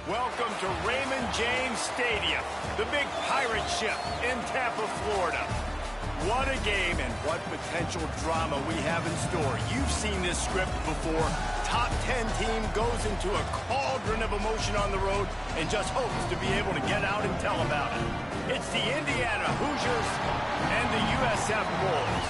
Welcome to Raymond James Stadium, the big pirate ship in Tampa, Florida. What a game and what potential drama we have in store. You've seen this script before. Top 10 team goes into a cauldron of emotion on the road and just hopes to be able to get out and tell about it. It's the Indiana Hoosiers and the USF Bulls.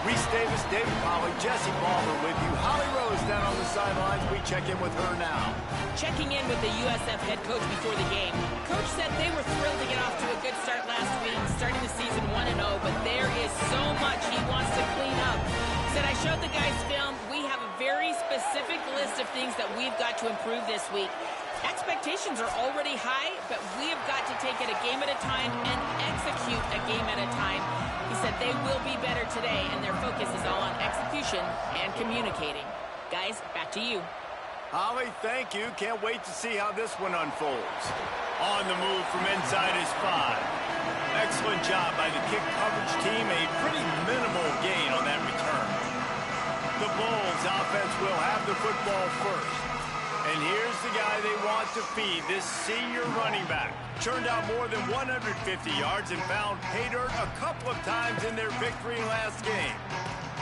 Reese Davis, David Polley, Jesse Palmer with you. Holly Rose down on the sidelines. We check in with her now. Checking in with the USF head coach before the game. Coach said they were thrilled to get off to a good start last week, starting the season 1-0, but there is so much he wants to clean up. He said, I showed the guys film. We have a very specific list of things that we've got to improve this week. Expectations are already high, but we have got to take it a game at a time and execute a game at a time. He said they will be better today, and their focus is all on execution and communicating. Guys, back to you. Holly, thank you. Can't wait to see how this one unfolds. On the move from inside his 5. Excellent job by the kick coverage team. A pretty minimal gain on that return. The Bulls offense will have the football first. And here's the guy they want to feed, this senior running back. Churned out more than 150 yards and found pay dirt a couple of times in their victory last game.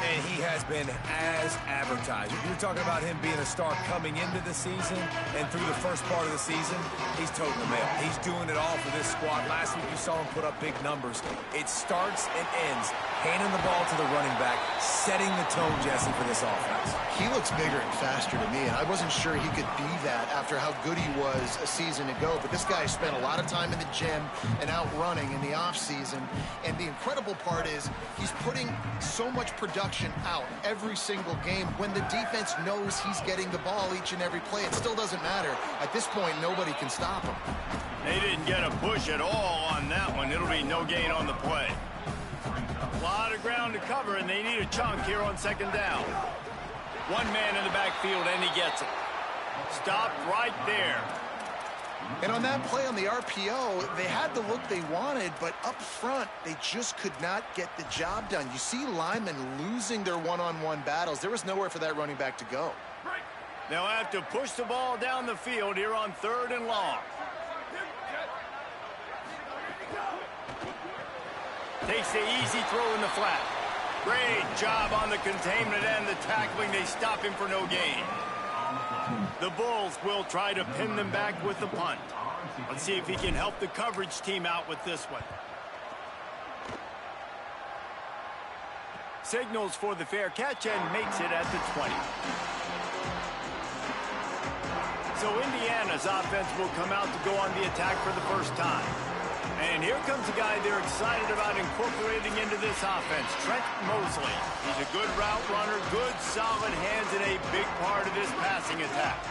And he has been as advertised. You're talking about him being a star coming into the season, and through the first part of the season, he's toting the mail. He's doing it all for this squad. Last week you saw him put up big numbers. It starts and ends handing the ball to the running back, setting the tone, Jesse, for this offense. He looks bigger and faster to me, and I wasn't sure he could be that after how good he was a season ago. But this guy spent a lot of time in the gym and out running in the offseason. And the incredible part is he's putting so much production out every single game. When the defense knows he's getting the ball each and every play, it still doesn't matter. At this point, nobody can stop him. They didn't get a push at all on that one. It'll be no gain on the play. A lot of ground to cover, and they need a chunk here on second down. One man in the backfield, and he gets it. Stopped right there. And on that play on the RPO, they had the look they wanted, but up front, they just could not get the job done. You see linemen losing their one-on-one battles. There was nowhere for that running back to go. They'll have to push the ball down the field here on 3rd and long. Takes the easy throw in the flat. Great job on the containment and the tackling. They stop him for no gain. The Bulls will try to pin them back with the punt. Let's see if he can help the coverage team out with this one. Signals for the fair catch and makes it at the 20. So Indiana's offense will come out to go on the attack for the first time. And here comes a guy they're excited about incorporating into this offense, Trent Mosley. He's a good route runner, good solid hands, and a big part of this passing attack.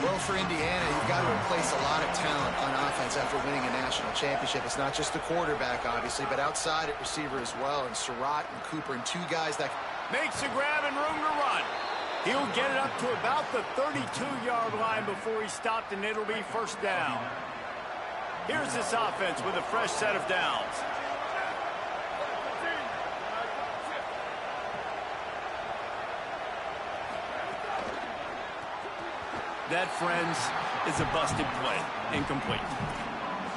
Well, for Indiana, you've got to replace a lot of talent on offense after winning a national championship. It's not just the quarterback, obviously, but outside at receiver as well. And Surratt and Cooper and two guys that makes a grab and room to run. He'll get it up to about the 32-yard line before he stopped, and it'll be first down. Here's this offense with a fresh set of downs. That, friends, is a busted play. Incomplete.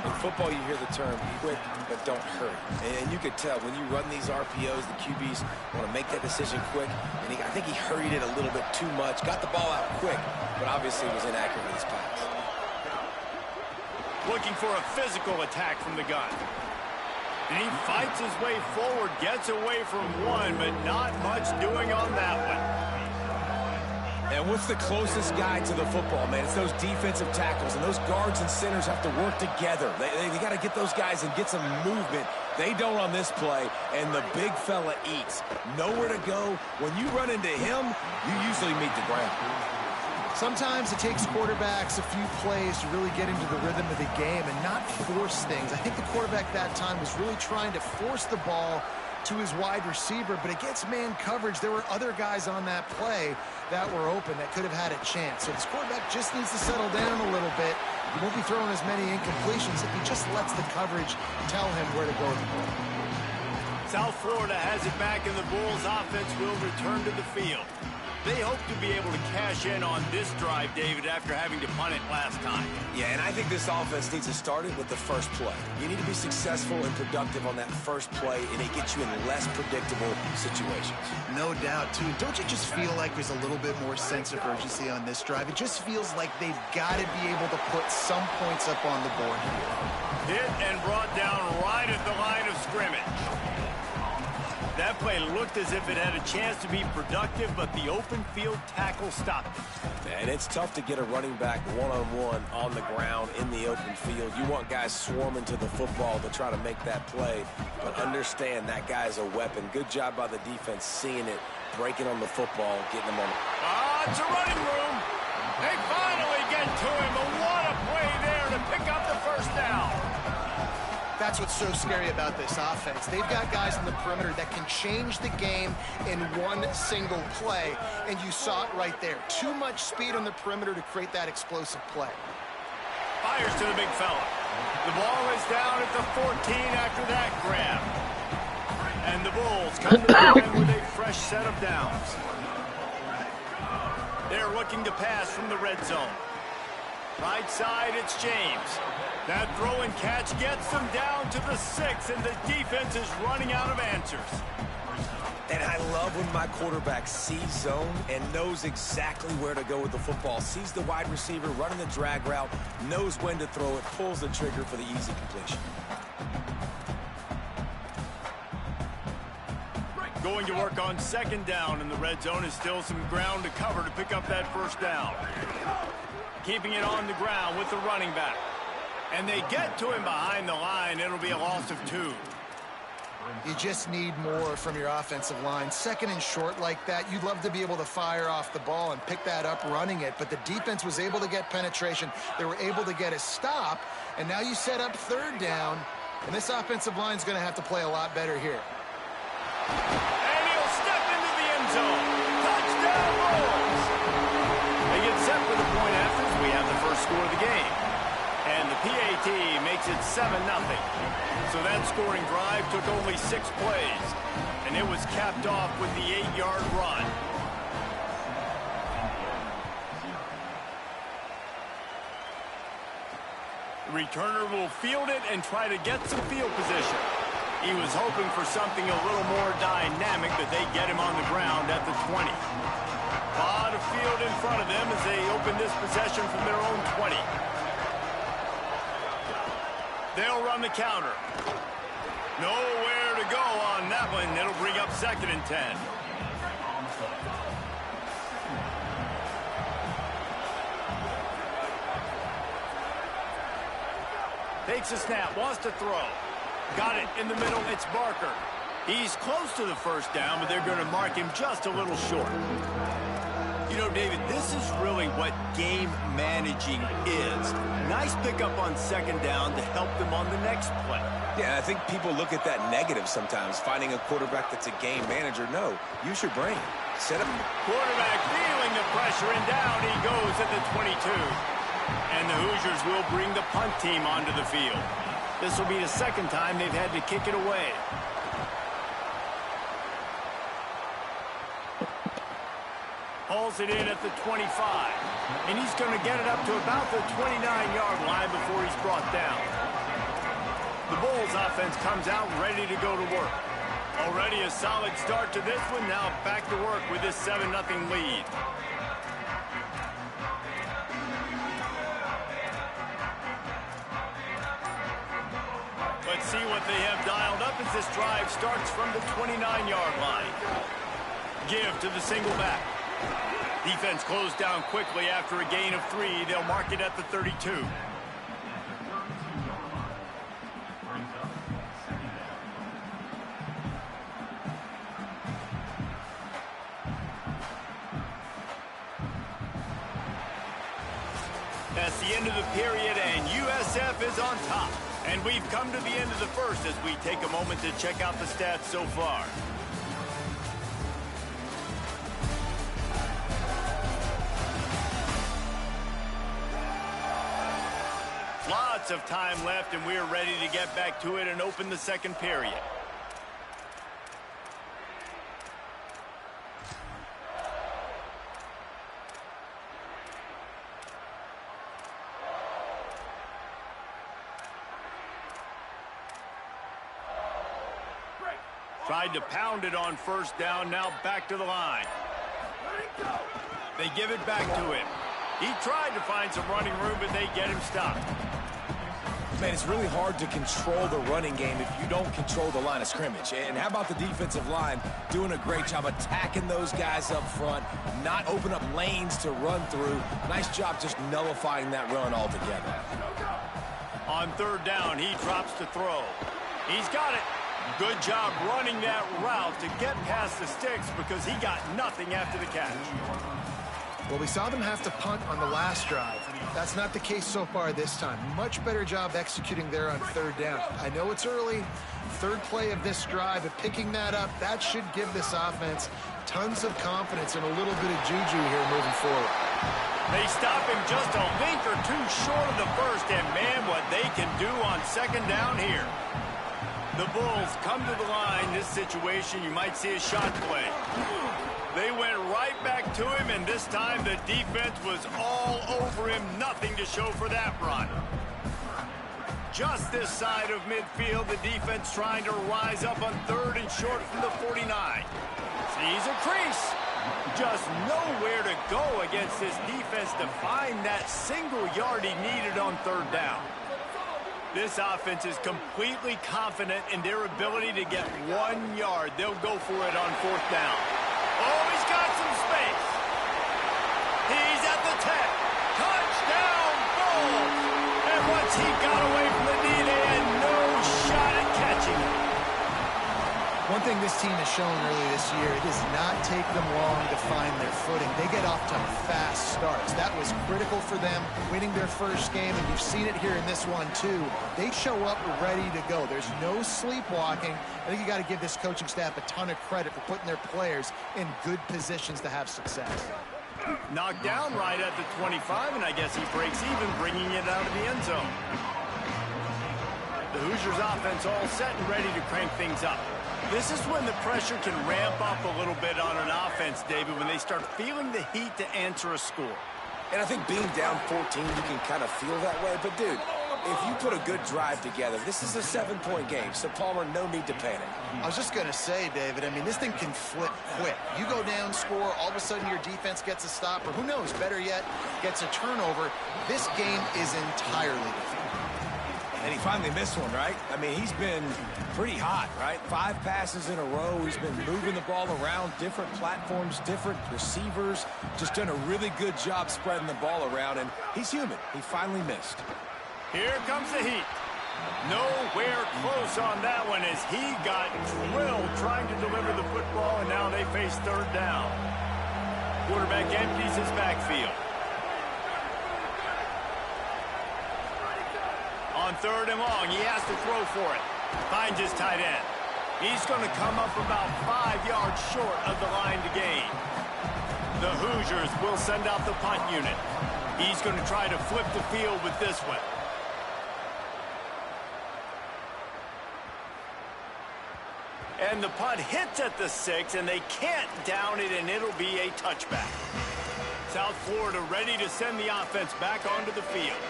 In football, you hear the term quick, but don't hurry. And you could tell when you run these RPOs, the QBs want to make that decision quick. And I think he hurried it a little bit too much. Got the ball out quick, but obviously was inaccurate with his pass. Looking for a physical attack from the gun. And he fights his way forward, gets away from one, but not much doing on that one. And what's the closest guy to the football, man? It's those defensive tackles, and those guards and centers have to work together. They got to get those guys and get some movement. They don't on this play, and the big fella eats. Nowhere to go. When you run into him, you usually meet the ground. Sometimes it takes quarterbacks a few plays to really get into the rhythm of the game and not force things. I think the quarterback that time was really trying to force the ball to his wide receiver, but against man coverage, there were other guys on that play that were open that could have had a chance. So this quarterback just needs to settle down a little bit. He won't be throwing as many incompletions if he just lets the coverage tell him where to go with the ball. South Florida has it back, and the Bulls offense will return to the field. They hope to be able to cash in on this drive, David, after having to punt it last time. Yeah, and I think this offense needs to start it with the first play. You need to be successful and productive on that first play, and it gets you in less predictable situations. No doubt, too. Don't you just feel like there's a little bit more sense of urgency on this drive? It just feels like they've got to be able to put some points up on the board here. Hit and brought down right at the line of scrimmage. That play looked as if it had a chance to be productive, but the open field tackle stopped it. And it's tough to get a running back one-on-one on the ground in the open field. You want guys swarming to the football to try to make that play, but understand that guy's a weapon. Good job by the defense seeing it, breaking on the football, getting him on. It's a running room. They finally get to him, but what a play there to pick up the first down. That's what's so scary about this offense. They've got guys in the perimeter that can change the game in one single play, and you saw it right there. Too much speed on the perimeter to create that explosive play. Fires to the big fella. The ball is down at the 14 after that grab. And the Bulls come to the line with a fresh set of downs. They're looking to pass from the red zone. Right side, it's James. That throw and catch gets them down to the 6, and the defense is running out of answers. And I love when my quarterback sees zone and knows exactly where to go with the football. Sees the wide receiver running the drag route, knows when to throw it, pulls the trigger for the easy completion. Going to work on second down, and the red zone is still some ground to cover to pick up that first down. Keeping it on the ground with the running back. And they get to him behind the line. It'll be a loss of 2. You just need more from your offensive line. Second and short like that, you'd love to be able to fire off the ball and pick that up running it. But the defense was able to get penetration. They were able to get a stop. And now you set up third down. And this offensive line is going to have to play a lot better here. And he'll step into the end zone. Touchdown, Bulls. They get set for the point after as we have the first score of the game. And the PAT makes it 7-0. So that scoring drive took only 6 plays. And it was capped off with the 8-yard run. The returner will field it and try to get some field position. He was hoping for something a little more dynamic, but they get him on the ground at the 20. Lot of field in front of them as they open this possession from their own 20. They'll run the counter. Nowhere to go on that one. It'll bring up 2nd and 10. Takes a snap, wants to throw. Got it in the middle, it's Barker. He's close to the first down, but they're going to mark him just a little short. You know, David, this is really what game managing is. Nice pickup on second down to help them on the next play. Yeah, I think people look at that negative sometimes, finding a quarterback that's a game manager. No, use your brain. Set up. Quarterback feeling the pressure, and down he goes at the 22. And the Hoosiers will bring the punt team onto the field. This will be the second time they've had to kick it away. Hauls it in at the 25. And he's going to get it up to about the 29-yard line before he's brought down. The Bulls offense comes out ready to go to work. Already a solid start to this one. Now back to work with this 7-0 lead. Let's see what they have dialed up as this drive starts from the 29-yard line. Give to the single back. Defense closed down quickly after a gain of 3. They'll mark it at the 32. That's the end of the period, and USF is on top. And we've come to the end of the first as we take a moment to check out the stats so far. Lots of time left, and we're ready to get back to it and open the second period. Tried to pound it on first down, now back to the line. They give it back to him. He tried to find some running room, but they get him stopped. Man, it's really hard to control the running game if you don't control the line of scrimmage. And how about the defensive line doing a great job attacking those guys up front, not open up lanes to run through. Nice job just nullifying that run altogether. On third down, he drops to throw. He's got it. Good job running that route to get past the sticks because he got nothing after the catch. Well, we saw them have to punt on the last drive. That's not the case so far this time. Much better job executing there on third down. I know it's early. Third play of this drive, but picking that up, that should give this offense tons of confidence and a little bit of juju here moving forward. They stop him just a link or two short of the first, and man, what they can do on second down here. The Bulls come to the line. This situation, you might see a shot play. They went right back to him, and this time the defense was all over him. Nothing to show for that run. Just this side of midfield, the defense trying to rise up on third and short from the 49. Sees a crease. Just nowhere to go against this defense to find that single yard he needed on third down. This offense is completely confident in their ability to get 1 yard. They'll go for it on fourth down. Oh, he's got some space. He's at the 10. Touchdown, Bulls! And once he got away from the knee, they had no shot at catching him. One thing this team has shown early this year, it does not take them long to find their footing. They get off to fast starts. That was critical for them, winning their first game, and you've seen it here in this one too. They show up ready to go. There's no sleepwalking. I think you got to give this coaching staff a ton of credit for putting their players in good positions to have success. Knocked down right at the 25, and I guess he breaks even, bringing it out of the end zone. The Hoosiers offense all set and ready to crank things up. This is when the pressure can ramp up a little bit on an offense, David, when they start feeling the heat to answer a score. And I think being down 14, you can kind of feel that way. But, dude, if you put a good drive together, this is a 7-point game. So, Palmer, no need to panic. I was just going to say, David, I mean, this thing can flip quick. You go down, score, all of a sudden your defense gets a stop, or who knows, better yet, gets a turnover. This game is entirely different. And he finally missed one, right? I mean, he's been pretty hot, right? 5 passes in a row. He's been moving the ball around, different platforms, different receivers. Just done a really good job spreading the ball around, and he's human. He finally missed. Here comes the heat. Nowhere close on that one as he got drilled trying to deliver the football, and now they face third down. Quarterback empties his backfield. On third and long, he has to throw for it. Finds his tight end. He's going to come up about 5 yards short of the line to gain. The Hoosiers will send out the punt unit. He's going to try to flip the field with this one. And the punt hits at the 6, and they can't down it, and it'll be a touchback. South Florida ready to send the offense back onto the field.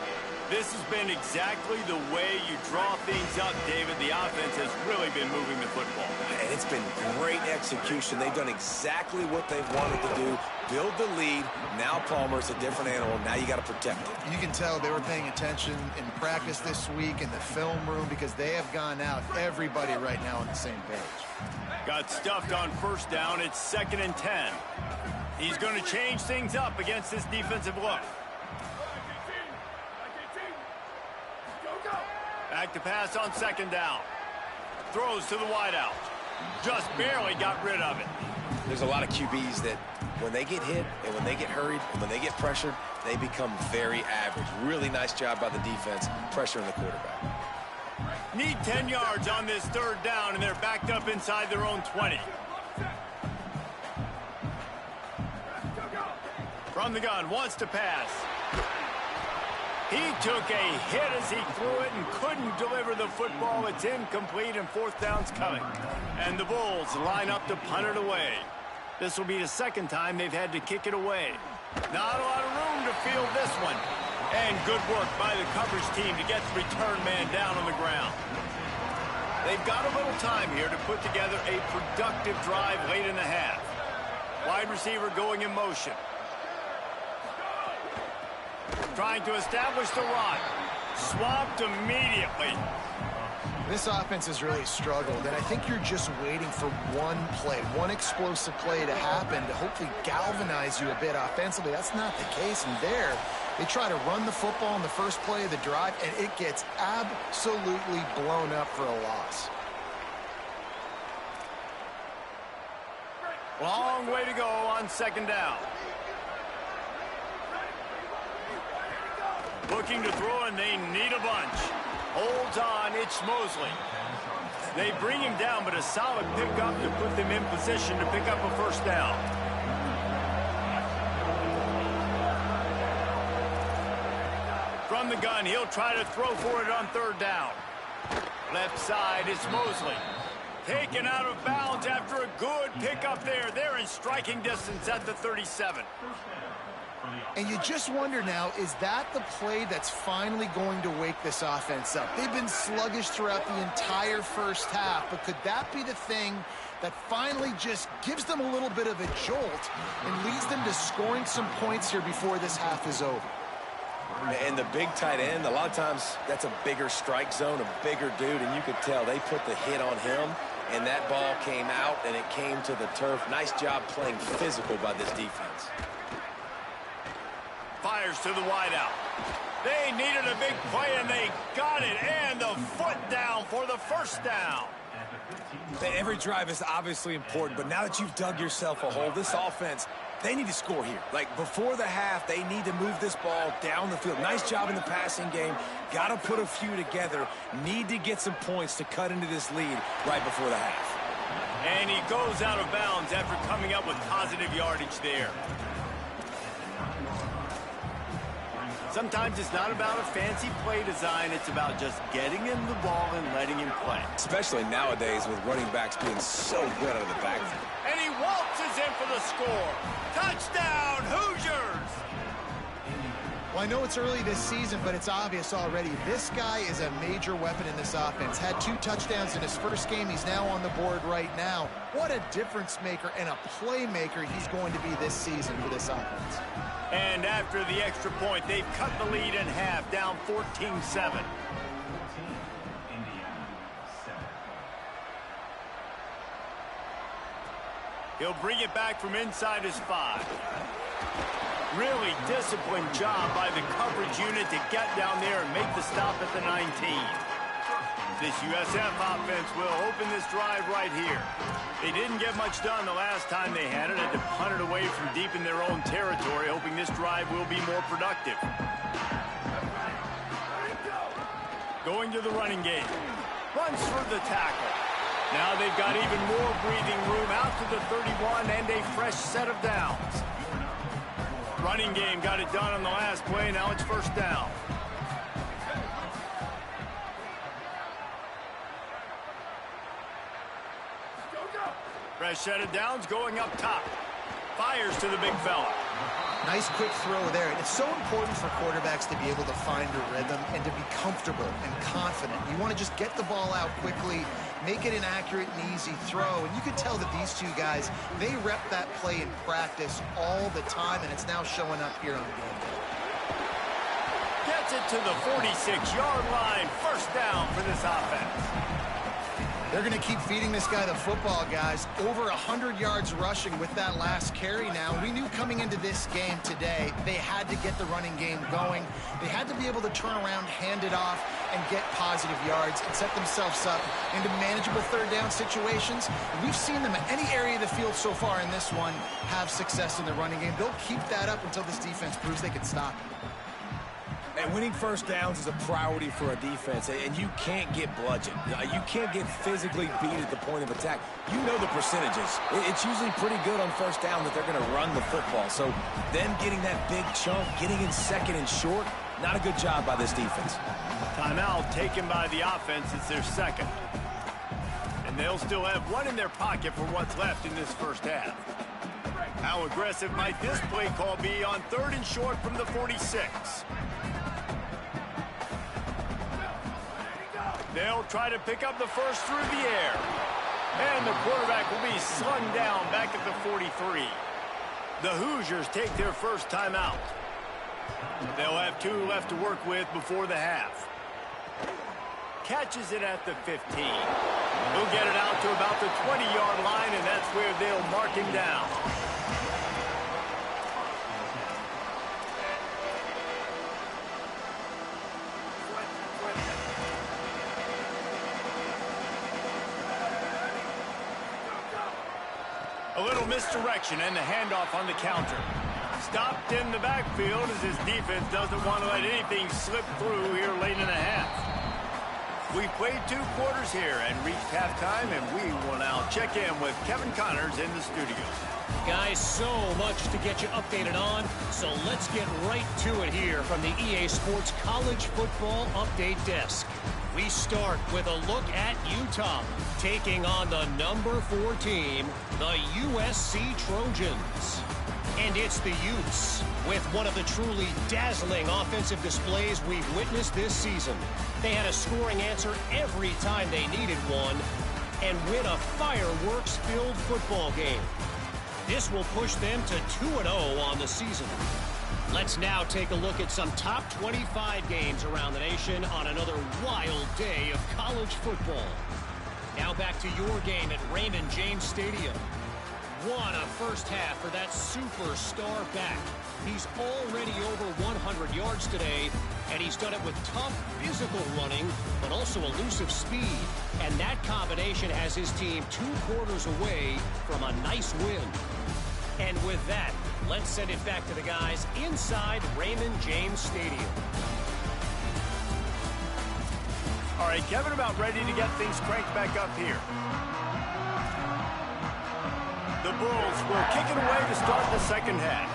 This has been exactly the way you draw things up, David. The offense has really been moving the football. And it's been great execution. They've done exactly what they've wanted to do. Build the lead. Now Palmer's a different animal. Now you got to protect it. You can tell they were paying attention in practice this week in the film room because they have gone out, everybody right now on the same page. Got stuffed on first down. It's 2nd and 10. He's going to change things up against this defensive look. Back to pass on 2nd down. Throws to the wideout. Just barely got rid of it. There's a lot of QBs that when they get hit and when they get hurried and when they get pressured, they become very average. Really nice job by the defense pressuring the quarterback. Need 10 yards on this 3rd down, and they're backed up inside their own 20. From the gun, wants to pass. He took a hit as he threw it and couldn't deliver the football. It's incomplete, and 4th down's coming. And the Bulls line up to punt it away. This will be the 2nd time they've had to kick it away. Not a lot of room to field this one. And good work by the coverage team to get the return man down on the ground. They've got a little time here to put together a productive drive late in the half. Wide receiver going in motion. Trying to establish the run. Swamped immediately. This offense has really struggled, and I think you're just waiting for one play, one explosive play to happen to hopefully galvanize you a bit offensively. That's not the case, and there they try to run the football in the first play of the drive, and it gets absolutely blown up for a loss. Long way to go on 2nd down. Looking to throw, and they need a bunch. Holds on, it's Mosley. They bring him down, but a solid pickup to put them in position to pick up a 1st down. From the gun, he'll try to throw for it on 3rd down. Left side, it's Mosley. Taken out of bounds after a good pickup there. They're in striking distance at the 37. And you just wonder now, is that the play that's finally going to wake this offense up? They've been sluggish throughout the entire 1st half, but could that be the thing that finally just gives them a little bit of a jolt and leads them to scoring some points here before this half is over? And the big tight end, a lot of times that's a bigger strike zone, a bigger dude, and you could tell they put the hit on him, and that ball came out, and it came to the turf. Nice job playing physical by this defense. Fires to the wideout. They needed a big play, and they got it. And the foot down for the 1st down. Every drive is obviously important, but now that you've dug yourself a hole, this offense, they need to score here. Like, before the half, they need to move this ball down the field. Nice job in the passing game. Got to put a few together. Need to get some points to cut into this lead right before the half. And he goes out of bounds after coming up with positive yardage there. Sometimes it's not about a fancy play design. It's about just getting him the ball and letting him play. Especially nowadays with running backs being so good out of the backfield. And he waltzes in for the score. Touchdown, Hoosiers! Well, I know it's early this season, but it's obvious already. This guy is a major weapon in this offense. Had 2 touchdowns in his first game. He's now on the board right now. What a difference maker and a playmaker he's going to be this season for this offense. And after the extra point, they've cut the lead in half, down 14-7. He'll bring it back from inside his 5. Really disciplined job by the coverage unit to get down there and make the stop at the 19. This USF offense will open this drive right here. They didn't get much done the last time they had it. Had to punt it away from deep in their own territory, hoping this drive will be more productive. Going to the running game. Runs through the tackle. Now they've got even more breathing room out to the 31 and a fresh set of downs. Running game got it done on the last play. Now it's 1st down. Fresh set of downs going up top. Fires to the big fella. Nice quick throw there. And it's so important for quarterbacks to be able to find a rhythm and to be comfortable and confident. You want to just get the ball out quickly, make it an accurate and easy throw. And you can tell that these two guys, they rep that play in practice all the time, and it's now showing up here on game day. Gets it to the 46-yard line. First down for this offense. They're going to keep feeding this guy the football, guys. Over 100 yards rushing with that last carry now. We knew coming into this game today, they had to get the running game going. They had to be able to turn around, hand it off, and get positive yards and set themselves up into manageable third down situations. We've seen them in any area of the field so far in this one have success in the running game. They'll keep that up until this defense proves they can stop it. And winning first downs is a priority for a defense, and you can't get bludgeoned. You can't get physically beat at the point of attack. You know the percentages. It's usually pretty good on first down that they're going to run the football. So them getting that big chunk, getting in second and short, not a good job by this defense. Timeout taken by the offense. It's their second. And they'll still have one in their pocket for what's left in this first half. How aggressive might this play call be on third and short from the 46? They'll try to pick up the first through the air. And the quarterback will be slung down back at the 43. The Hoosiers take their first timeout. They'll have 2 left to work with before the half. Catches it at the 15. He'll get it out to about the 20-yard line, and that's where they'll mark him down. A little misdirection and the handoff on the counter. Stopped in the backfield as his defense doesn't want to let anything slip through here late in the half. We played 2 quarters here and reached halftime, and we will now check in with Kevin Connors in the studio. Guys, so much to get you updated on, so let's get right to it here from the EA Sports College Football Update Desk. We start with a look at Utah, taking on the number 4 team, the USC Trojans. And it's the Utes, with one of the truly dazzling offensive displays we've witnessed this season. They had a scoring answer every time they needed one, and win a fireworks-filled football game. This will push them to 2-0 on the season. Let's now take a look at some top 25 games around the nation on another wild day of college football. Now back to your game at Raymond James Stadium. What a first half for that superstar back. He's already over 100 yards today, and he's done it with tough physical running, but also elusive speed. And that combination has his team 2 quarters away from a nice win. And with that, let's send it back to the guys inside Raymond James Stadium. All right, Kevin, about ready to get things cranked back up here. The Bulls will kick it away to start the second half.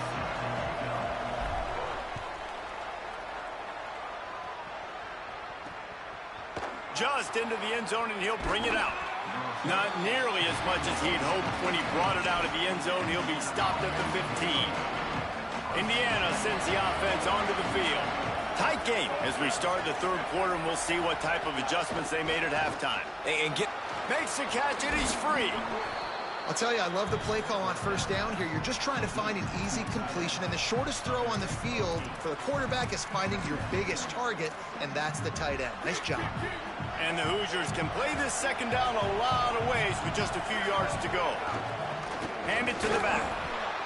Just into the end zone, and he'll bring it out. Not nearly as much as he'd hoped when he brought it out of the end zone. He'll be stopped at the 15. Indiana sends the offense onto the field. Tight game as we start the third quarter, and we'll see what type of adjustments they made at halftime. Makes the catch, and he's free. I'll tell you, I love the play call on first down here. You're just trying to find an easy completion, and the shortest throw on the field for the quarterback is finding your biggest target, and that's the tight end. Nice job. And the Hoosiers can play this second down a lot of ways with just a few yards to go. Hand it to the back.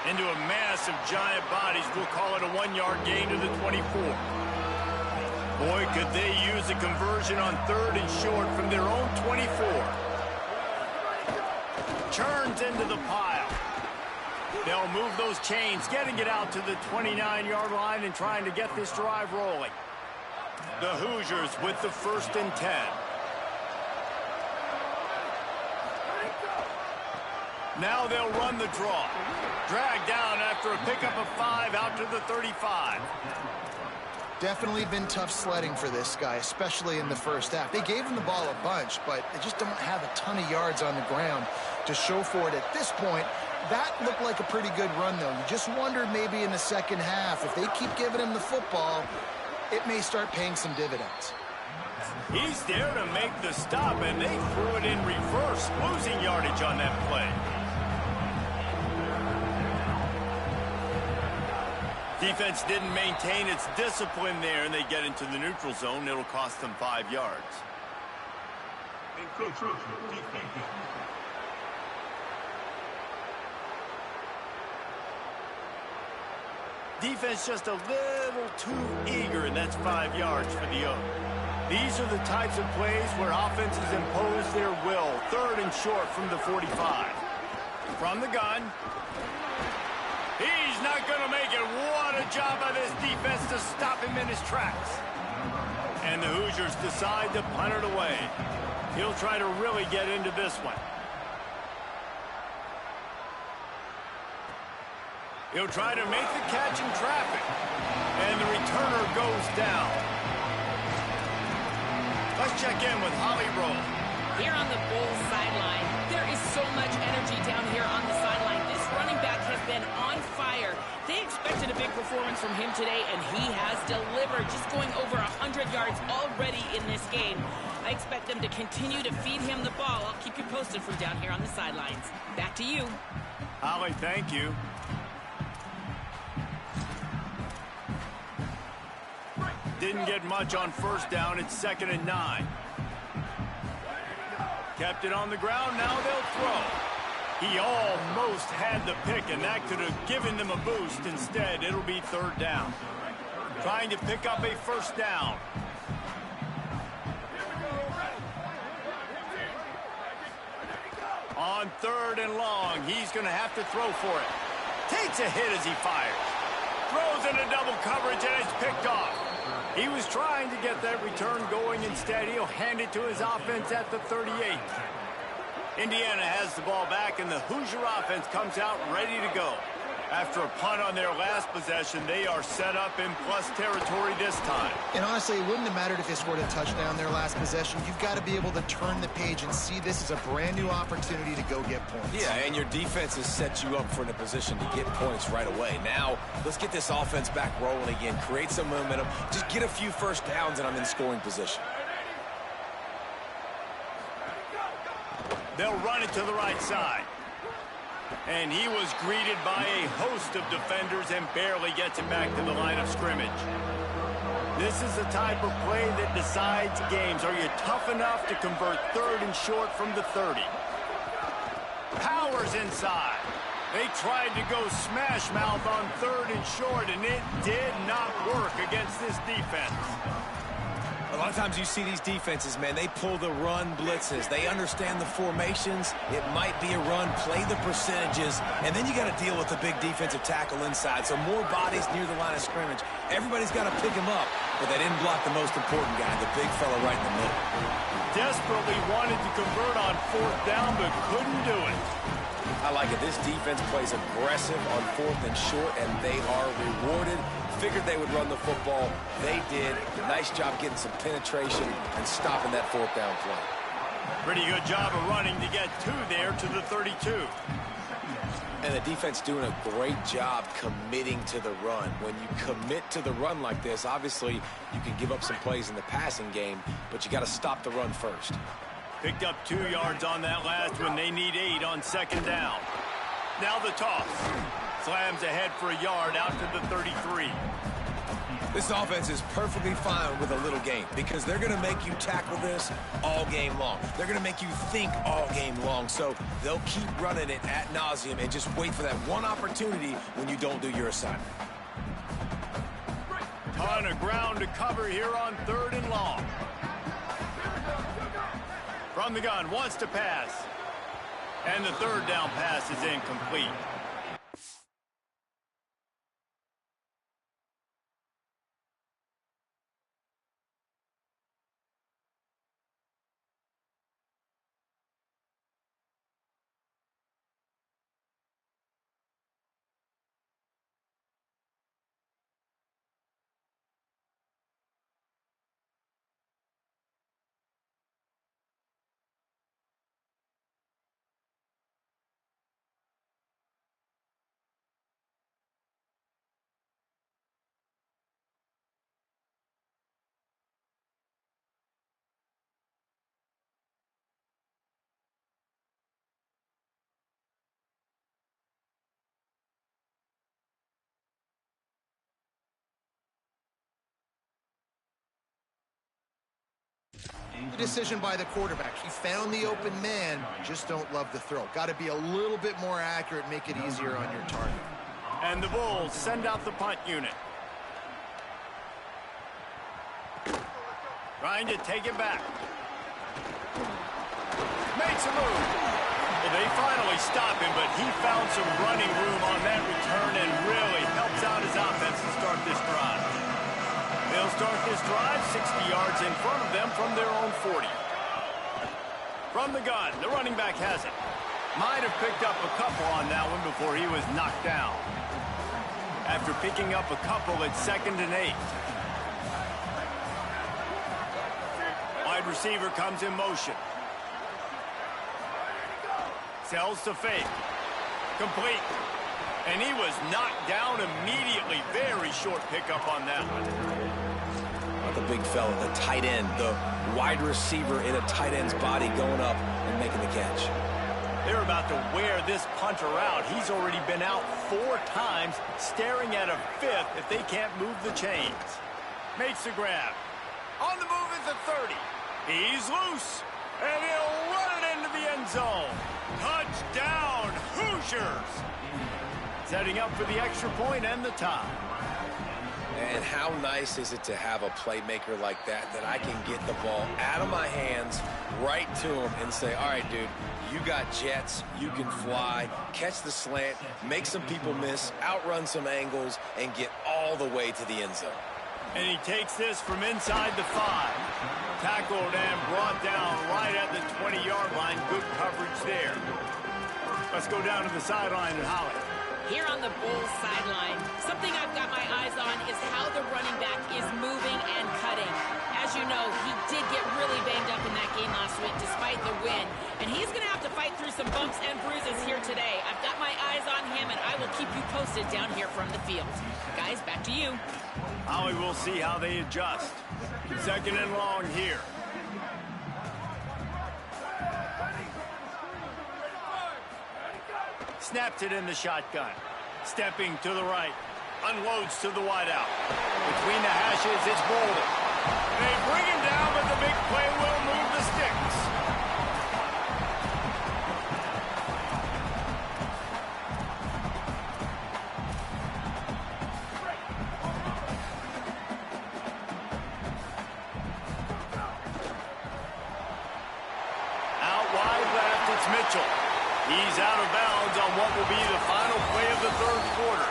Into a mass of giant bodies. We'll call it a 1-yard gain to the 24. Boy, could they use a conversion on third and short from their own 24. Turns into the pile. They'll move those chains, getting it out to the 29-yard line and trying to get this drive rolling. The Hoosiers with the 1st and 10. Now they'll run the draw. Dragged down after a pickup of 5 out to the 35. Definitely been tough sledding for this guy, especially in the first half. They gave him the ball a bunch, but they just don't have a ton of yards on the ground to show for it at this point. That looked like a pretty good run, though. You just wondered maybe in the second half, if they keep giving him the football, it may start paying some dividends. He's there to make the stop, and they threw it in reverse, losing yardage on that play. Defense didn't maintain its discipline there, and they get into the neutral zone. It'll cost them 5 yards. Defense just a little too eager, and that's 5 yards for the Oak. These are the types of plays where offenses impose their will. 3rd and short from the 45. From the gun. He's not going to make it. What a job by this defense to stop him in his tracks. And the Hoosiers decide to punt it away. He'll try to really get into this one. He'll try to make the catch in traffic. And the returner goes down. Let's check in with Holly Rowe. Here on the Bulls sideline, there is so much energy down here on the sideline. This running back has been on fire. They expected a big performance from him today, and he has delivered, just going over 100 yards already in this game. I expect them to continue to feed him the ball. I'll keep you posted from down here on the sidelines. Back to you. Holly, thank you. Didn't get much on first down. It's 2nd and 9. Kept it on the ground. Now they'll throw. He almost had the pick, and that could have given them a boost. Instead, it'll be 3rd down. Trying to pick up a 1st down. On 3rd and long, he's going to have to throw for it. Takes a hit as he fires. Throws into double coverage, and it's picked off. He was trying to get that return going. Instead, he'll hand it to his offense at the 38. Indiana has the ball back, and the Hoosier offense comes out ready to go. After a punt on their last possession, they are set up in plus territory this time. And honestly, it wouldn't have mattered if they scored a touchdown their last possession. You've got to be able to turn the page and see this as a brand new opportunity to go get points. Yeah, and your defense has set you up for a position to get points right away. Now, let's get this offense back rolling again, create some momentum, just get a few 1st downs, and I'm in scoring position. They'll run it to the right side. And he was greeted by a host of defenders and barely gets him back to the line of scrimmage. This is the type of play that decides games. Are you tough enough to convert 3rd and short from the 30? Powers inside. They tried to go smash mouth on 3rd and short, and it did not work against this defense. A lot of times you see these defenses, man, they pull the run blitzes. They understand the formations. It might be a run, play the percentages, and then you got to deal with the big defensive tackle inside. So more bodies near the line of scrimmage. Everybody's got to pick him up, but they didn't block the most important guy, the big fella right in the middle. Desperately wanted to convert on 4th down, but couldn't do it. I like it. This defense plays aggressive on 4th and short, and they are rewarded. Figured they would run the football. They did. Nice job getting some penetration and stopping that 4th down play. Pretty good job of running to get 2 there to the 32. And the defense doing a great job committing to the run. When you commit to the run like this, obviously you can give up some plays in the passing game, but you got to stop the run first. Picked up 2 yards on that last one. They need 8 on 2nd down. Now the toss. Slams ahead for a yard out to the 33. This offense is perfectly fine with a little game because they're going to make you tackle this all game long. They're going to make you think all game long. So they'll keep running it ad nauseum and just wait for that one opportunity when you don't do your assignment. Ton of ground to cover here on 3rd and long. From the gun, wants to pass. And the 3rd down pass is incomplete. decision by the quarterback. He found the open man, just don't love the throw. Got to be a little bit more accurate, make it easier on your target. And the Bulls send out the punt unit. Trying to take it back. Makes a move. Well, they finally stop him, but he found some running room on that return and really helps out his offense to start this drive. They'll start this drive 60 yards in front of them from their own 40. From the gun, the running back has it. Might have picked up a couple on that one before he was knocked down. After picking up a couple, it's 2nd and 8. Wide receiver comes in motion. Sells to fake. Complete. And he was knocked down immediately. Very short pickup on that one. The big fella, the tight end, the wide receiver in a tight end's body going up and making the catch. They're about to wear this punter out. He's already been out 4 times, staring at a 5th if they can't move the chains. Makes the grab. On the move is the 30. He's loose, and he'll run it into the end zone. Touchdown, Hoosiers! Setting up for the extra point and the tie. And how nice is it to have a playmaker like that I can get the ball out of my hands right to him and say, all right, dude, you got jets, you can fly, catch the slant, make some people miss, outrun some angles, and get all the way to the end zone. And he takes this from inside the 5. Tackled and brought down right at the 20-yard line. Good coverage there. Let's go down to the sideline and Holly. Here on the Bulls sideline, something I've got my eyes on is how the running back is moving and cutting. As you know, he did get really banged up in that game last week despite the win. And he's going to have to fight through some bumps and bruises here today. I've got my eyes on him, and I will keep you posted down here from the field. Guys, back to you. Holly, we'll see how they adjust. 2nd and long here. Snaps it in the shotgun. Stepping to the right. Unloads to the wideout. Between the hashes, it's Bolden. They bring him down, but the big play will move the sticks. Out wide left, it's Mitchell. He's out of bounds on what will be the final play of the 3rd quarter.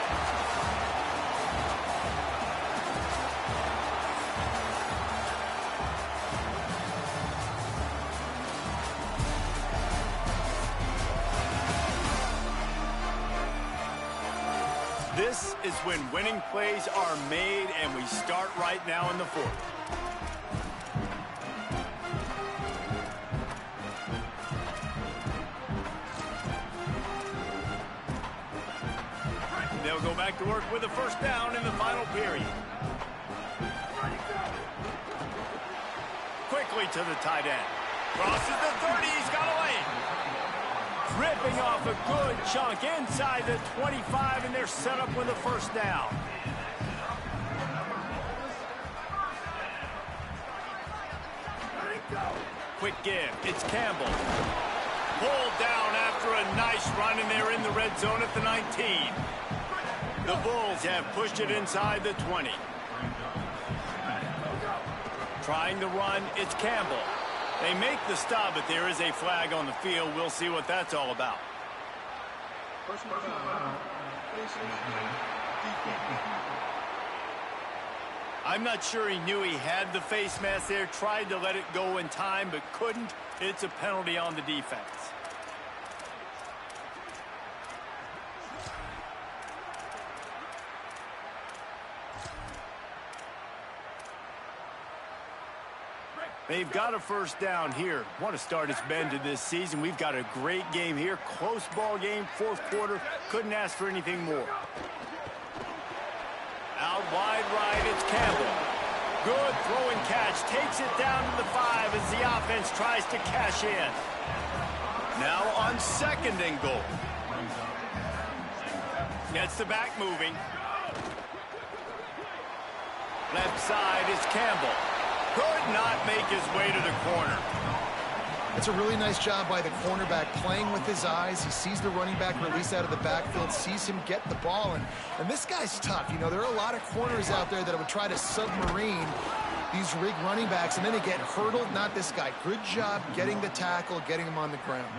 This is when winning plays are made, and we start right now in the 4th. They'll go back to work with a 1st down in the final period. Quickly to the tight end. Crosses the 30, he's got a lane. Ripping off a good chunk inside the 25, and they're set up with a 1st down. Quick give, it's Campbell. Pulled down after a nice run, and they're in the red zone at the 19. The Bulls have pushed it inside the 20. Trying to run, it's Campbell. They make the stop, but there is a flag on the field. We'll see what that's all about. I'm not sure he knew he had the face mask there. Tried to let it go in time, but couldn't. It's a penalty on the defense. They've got a 1st down here. What a start it's been to this season. We've got a great game here. Close ball game, 4th quarter. Couldn't ask for anything more. Out wide right, it's Campbell. Good throw and catch. Takes it down to the 5 as the offense tries to cash in. Now on 2nd and goal. Gets the back moving. Left side is Campbell. could not make his way to the corner. It's a really nice job by the cornerback playing with his eyes. He sees the running back release out of the backfield, sees him get the ball, and this guy's tough. You know, there are a lot of corners out there that would try to submarine these rig running backs, and then they get hurdled. Not this guy. Good job getting the tackle, getting him on the ground.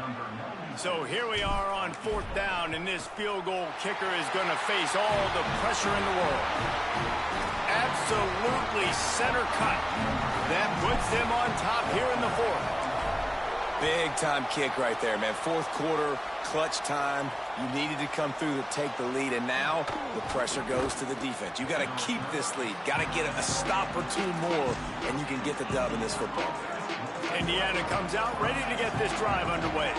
So here we are on 4th down, and this field goal kicker is going to face all the pressure in the world. Absolutely center cut. That puts them on top here in the 4th. Big-time kick right there, man. 4th quarter, clutch time. You needed to come through to take the lead, and now the pressure goes to the defense. You got to keep this lead. Got to get a stop or two more, and you can get the dub in this football game. Indiana comes out ready to get this drive underway.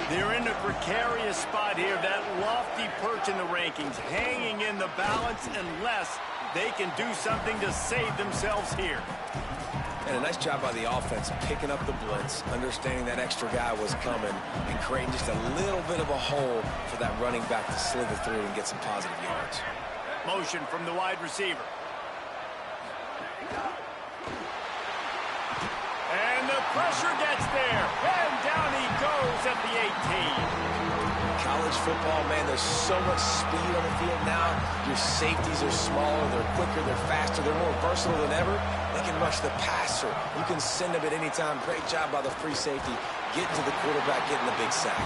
They're in a precarious spot here, that lofty perch in the rankings, hanging in the balance unless they can do something to save themselves here. And a nice job by the offense picking up the blitz, understanding that extra guy was coming, and creating just a little bit of a hole for that running back to slither through and get some positive yards. Motion from the wide receiver. And the pressure gets there. And down he goes at the 18. College football, man, there's so much speed on the field now. Your safeties are smaller, they're quicker, they're faster, they're more versatile than ever. They can rush the passer. You can send them at any time. Great job by the free safety, getting to the quarterback, getting the big sack.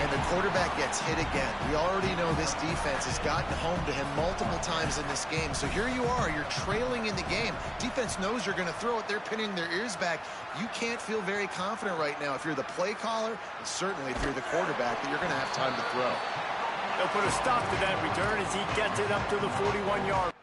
And the quarterback gets hit again. We already know this defense has gotten home to him multiple times in this game. So here you are, you're trailing in the game. Defense knows you're going to throw it. They're pinning their ears back. You can't feel very confident right now if you're the play caller, and certainly if you're the quarterback, that you're going to have time to throw. They'll put a stop to that return as he gets it up to the 41-yard.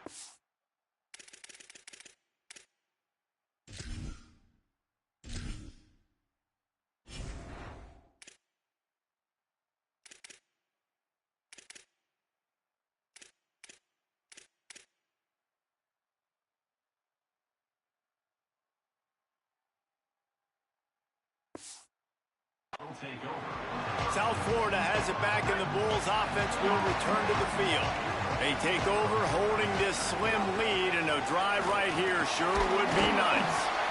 South Florida has it back, and the Bulls offense will return to the field. They take over holding this slim lead, and a drive right here sure would be nice.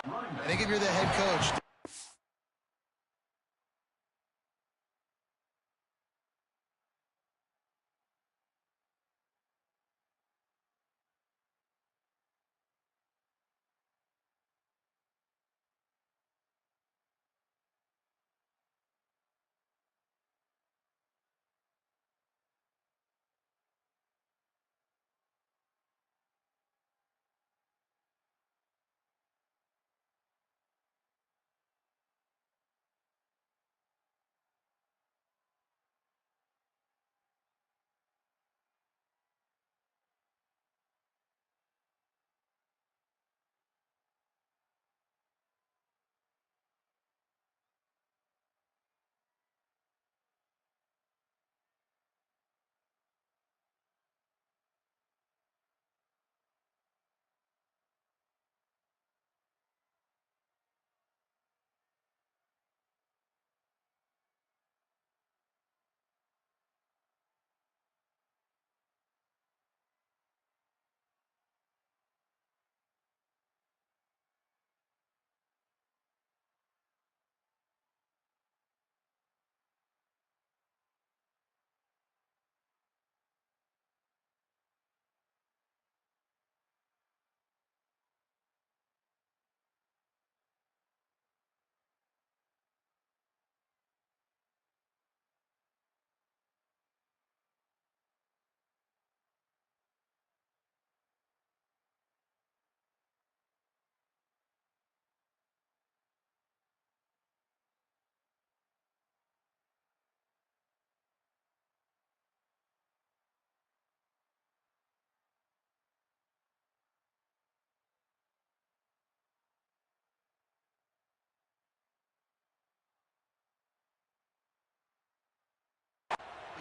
I think if you're the head coach,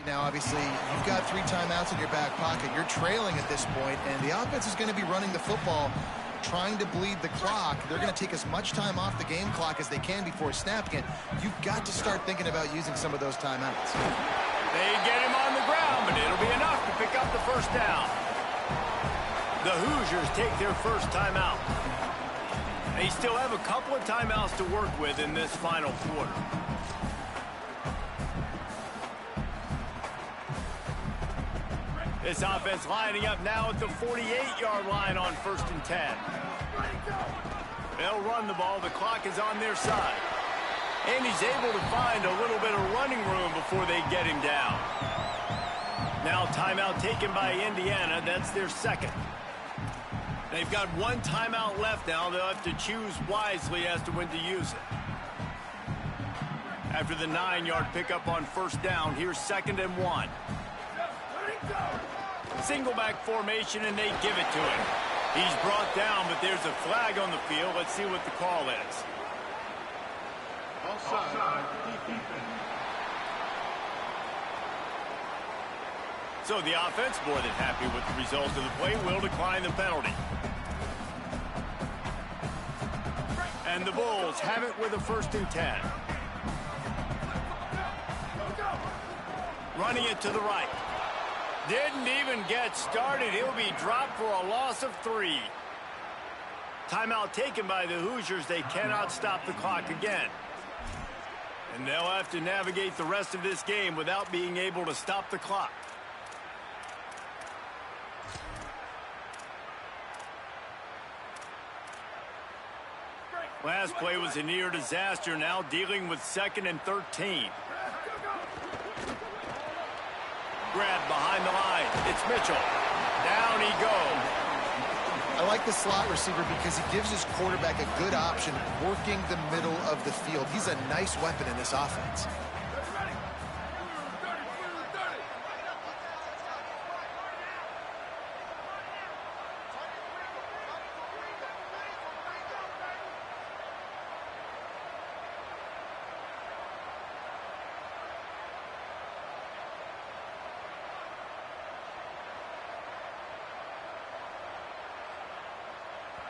Now, obviously, you've got 3 timeouts in your back pocket. You're trailing at this point, and the offense is going to be running the football, trying to bleed the clock. They're going to take as much time off the game clock as they can before snapping it. You've got to start thinking about using some of those timeouts. They get him on the ground, but it'll be enough to pick up the first down. The Hoosiers take their first timeout. They still have a couple of timeouts to work with in this final quarter. This offense lining up now at the 48-yard line on 1st and 10. They'll run the ball. The clock is on their side. And he's able to find a little bit of running room before they get him down. Now timeout taken by Indiana. That's their second. They've got 1 timeout left now. They'll have to choose wisely as to when to use it. After the 9-yard pickup on 1st down, here's 2nd and 1. Single back formation, and they give it to him. He's brought down, but there's a flag on the field. Let's see what the call is. Offside. So the offense, more than happy with the result of the play, will decline the penalty. And the Bulls have it with a 1st and 10. Running it to the right. Didn't even get started. He'll be dropped for a loss of 3. Timeout taken by the Hoosiers. They cannot stop the clock again. And they'll have to navigate the rest of this game without being able to stop the clock. Last play was a near disaster. Now dealing with 2nd and 13. Grab behind the line. It's Mitchell. Down he goes. I like the slot receiver because he gives his quarterback a good option working the middle of the field. He's a nice weapon in this offense.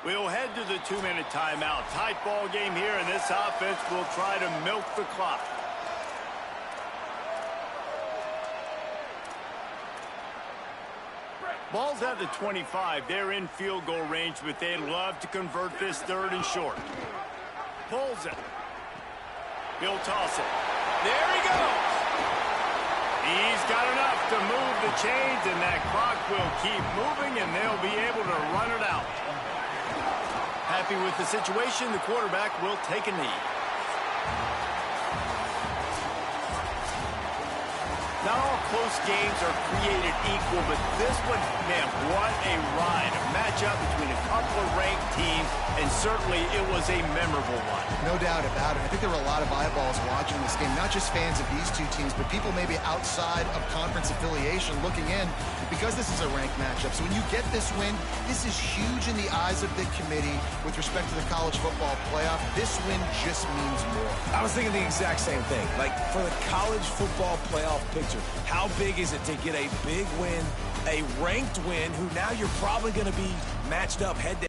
We'll head to the 2-minute timeout. Tight ball game here, and this offense will try to milk the clock. Ball's at the 25. They're in field goal range, but they'd love to convert this 3rd and short. Pulls it. He'll toss it. There he goes. He's got enough to move the chains, and that clock will keep moving, and they'll be able to run it out. Happy with the situation, the quarterback will take a knee. Not all close games are created equal, but this one, man, what a ride. A matchup between a couple of ranked teams, and certainly it was a memorable one. No doubt about it. I think there were a lot of eyeballs watching this game, not just fans of these two teams, but people maybe outside of conference affiliation looking in because this is a ranked matchup. So when you get this win, this is huge in the eyes of the committee with respect to the college football playoff. This win just means more. I was thinking the exact same thing. Like, for the college football playoff picture, how big is it to get a big win, a ranked win, who now you're probably going to be matched up head-to-head